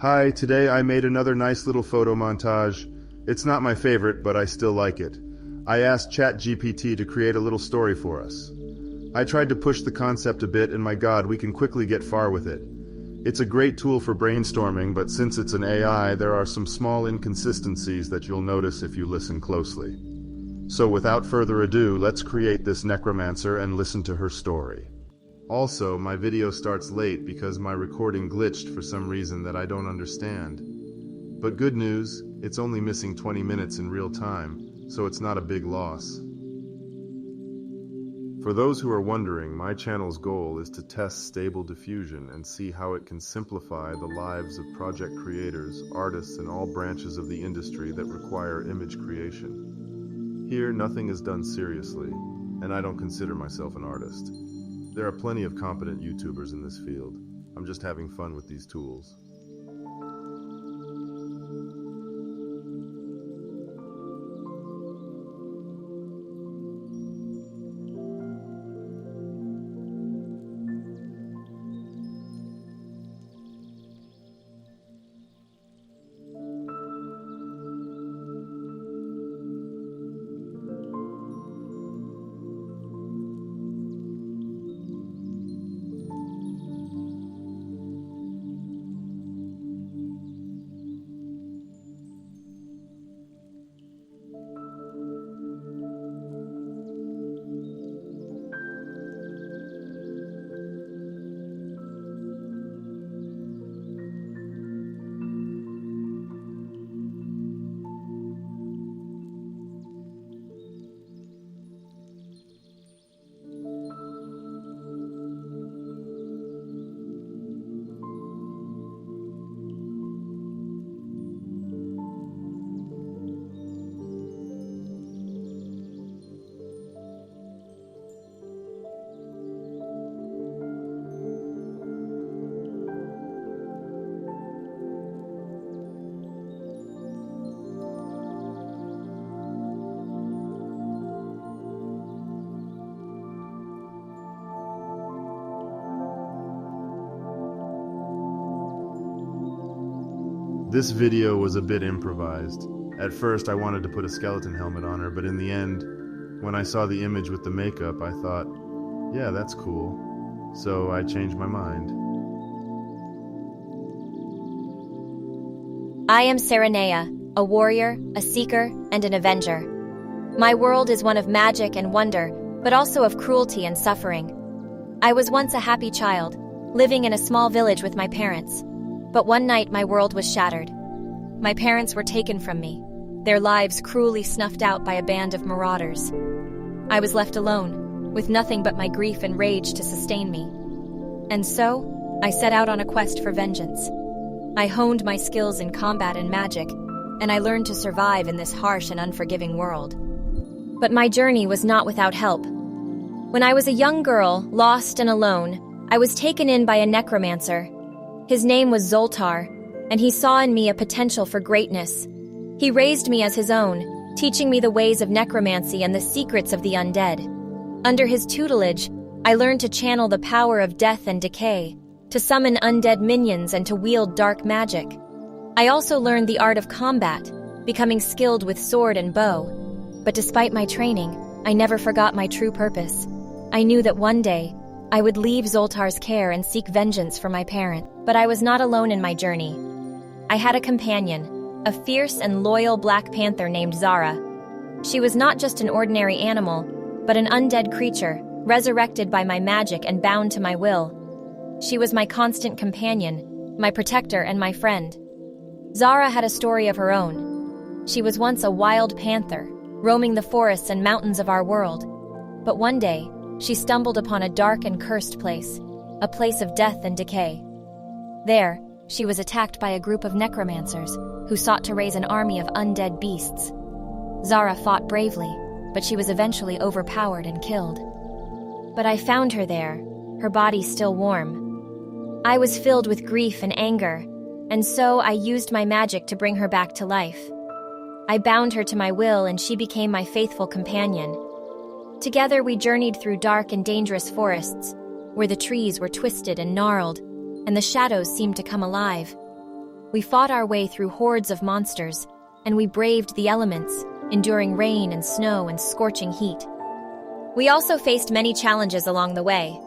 Hi, today I made another nice little photo montage. It's not my favorite, but I still like it. I asked ChatGPT to create a little story for us. I tried to push the concept a bit, and my God, we can quickly get far with it. It's a great tool for brainstorming, but since it's an AI, there are some small inconsistencies that you'll notice if you listen closely. So without further ado, let's create this Necromancer and listen to her story. Also, my video starts late because my recording glitched for some reason that I don't understand. But good news, it's only missing 20 minutes in real time, so it's not a big loss. For those who are wondering, my channel's goal is to test Stable Diffusion and see how it can simplify the lives of project creators, artists, and all branches of the industry that require image creation. Here, nothing is done seriously, and I don't consider myself an artist. There are plenty of competent YouTubers in this field. I'm just having fun with these tools. This video was a bit improvised. At first I wanted to put a skeleton helmet on her, but in the end, when I saw the image with the makeup, I thought, yeah, that's cool. So I changed my mind. I am Serenea, a warrior, a seeker, and an avenger. My world is one of magic and wonder, but also of cruelty and suffering. I was once a happy child, living in a small village with my parents. But one night my world was shattered. My parents were taken from me, their lives cruelly snuffed out by a band of marauders. I was left alone, with nothing but my grief and rage to sustain me. And so, I set out on a quest for vengeance. I honed my skills in combat and magic, and I learned to survive in this harsh and unforgiving world. But my journey was not without help. When I was a young girl, lost and alone, I was taken in by a necromancer. His name was Zoltar, and he saw in me a potential for greatness. He raised me as his own, teaching me the ways of necromancy and the secrets of the undead. Under his tutelage, I learned to channel the power of death and decay, to summon undead minions and to wield dark magic. I also learned the art of combat, becoming skilled with sword and bow. But despite my training, I never forgot my true purpose. I knew that one day, I would leave Zoltar's care and seek vengeance for my parent. But I was not alone in my journey. I had a companion, a fierce and loyal black panther named Zara. She was not just an ordinary animal, but an undead creature, resurrected by my magic and bound to my will. She was my constant companion, my protector and my friend. Zara had a story of her own. She was once a wild panther, roaming the forests and mountains of our world. But one day, she stumbled upon a dark and cursed place, a place of death and decay. There, she was attacked by a group of necromancers who sought to raise an army of undead beasts. Zara fought bravely, but she was eventually overpowered and killed. But I found her there, her body still warm. I was filled with grief and anger, and so I used my magic to bring her back to life. I bound her to my will, and she became my faithful companion. Together we journeyed through dark and dangerous forests, where the trees were twisted and gnarled, and the shadows seemed to come alive. We fought our way through hordes of monsters, and we braved the elements, enduring rain and snow and scorching heat. We also faced many challenges along the way.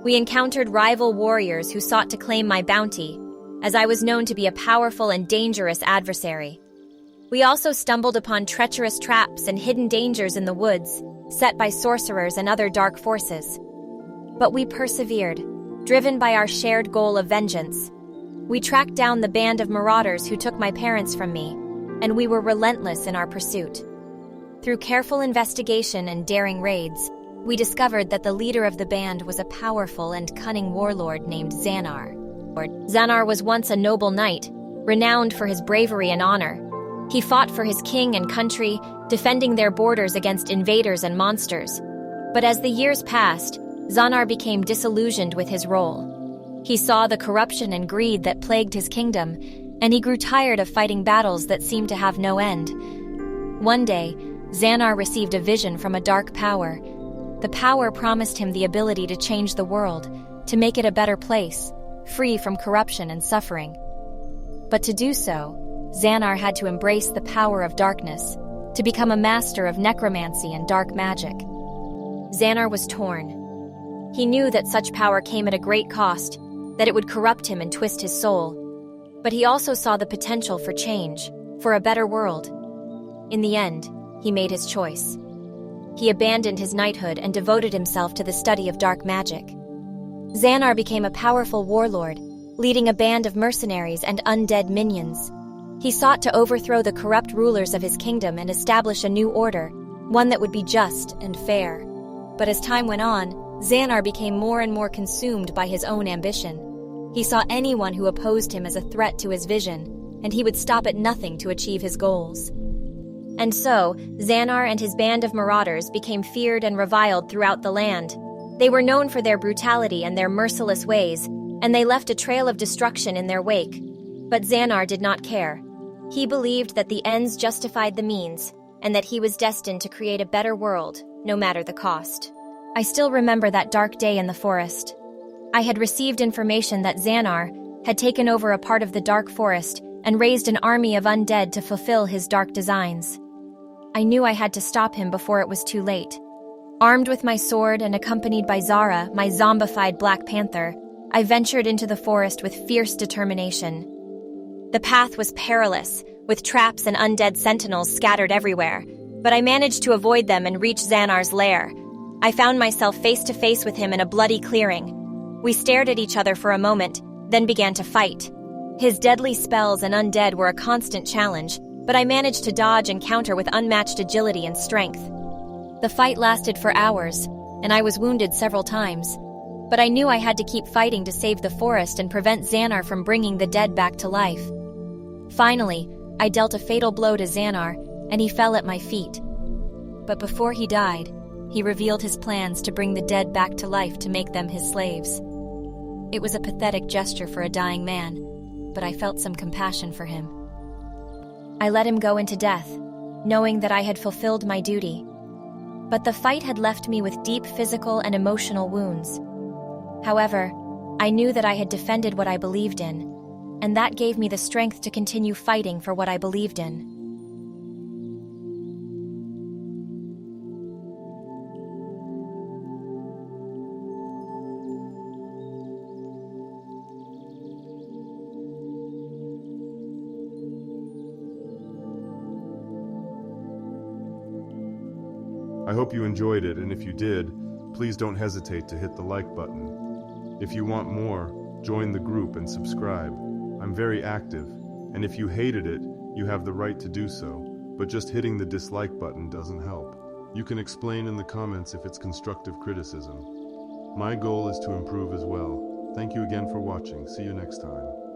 We encountered rival warriors who sought to claim my bounty, as I was known to be a powerful and dangerous adversary. We also stumbled upon treacherous traps and hidden dangers in the woods, set by sorcerers and other dark forces. But we persevered, driven by our shared goal of vengeance. We tracked down the band of marauders who took my parents from me, and we were relentless in our pursuit. Through careful investigation and daring raids, we discovered that the leader of the band was a powerful and cunning warlord named Xanar. Xanar was once a noble knight, renowned for his bravery and honor. He fought for his king and country, defending their borders against invaders and monsters. But as the years passed, Xanar became disillusioned with his role. He saw the corruption and greed that plagued his kingdom, and he grew tired of fighting battles that seemed to have no end. One day, Xanar received a vision from a dark power. The power promised him the ability to change the world, to make it a better place, free from corruption and suffering. But to do so, Xanar had to embrace the power of darkness, to become a master of necromancy and dark magic. Xanar was torn. He knew that such power came at a great cost, that it would corrupt him and twist his soul. But he also saw the potential for change, for a better world. In the end, he made his choice. He abandoned his knighthood and devoted himself to the study of dark magic. Xanar became a powerful warlord, leading a band of mercenaries and undead minions. He sought to overthrow the corrupt rulers of his kingdom and establish a new order, one that would be just and fair. But as time went on, Xanar became more and more consumed by his own ambition. He saw anyone who opposed him as a threat to his vision, and he would stop at nothing to achieve his goals. And so, Xanar and his band of marauders became feared and reviled throughout the land. They were known for their brutality and their merciless ways, and they left a trail of destruction in their wake. But Xanar did not care. He believed that the ends justified the means, and that he was destined to create a better world, no matter the cost. I still remember that dark day in the forest. I had received information that Xanar had taken over a part of the dark forest and raised an army of undead to fulfill his dark designs. I knew I had to stop him before it was too late. Armed with my sword and accompanied by Zara, my zombified Black Panther, I ventured into the forest with fierce determination. The path was perilous, with traps and undead sentinels scattered everywhere, but I managed to avoid them and reach Xanar's lair. I found myself face to face with him in a bloody clearing. We stared at each other for a moment, then began to fight. His deadly spells and undead were a constant challenge, but I managed to dodge and counter with unmatched agility and strength. The fight lasted for hours, and I was wounded several times. But I knew I had to keep fighting to save the forest and prevent Xanar from bringing the dead back to life. Finally, I dealt a fatal blow to Xanar, and he fell at my feet. But before he died, he revealed his plans to bring the dead back to life to make them his slaves. It was a pathetic gesture for a dying man, but I felt some compassion for him. I let him go into death, knowing that I had fulfilled my duty. But the fight had left me with deep physical and emotional wounds. However, I knew that I had defended what I believed in, and that gave me the strength to continue fighting for what I believed in. I hope you enjoyed it, and if you did, please don't hesitate to hit the like button. If you want more, join the group and subscribe. I'm very active, and if you hated it, you have the right to do so, but just hitting the dislike button doesn't help. You can explain in the comments if it's constructive criticism. My goal is to improve as well. Thank you again for watching. See you next time.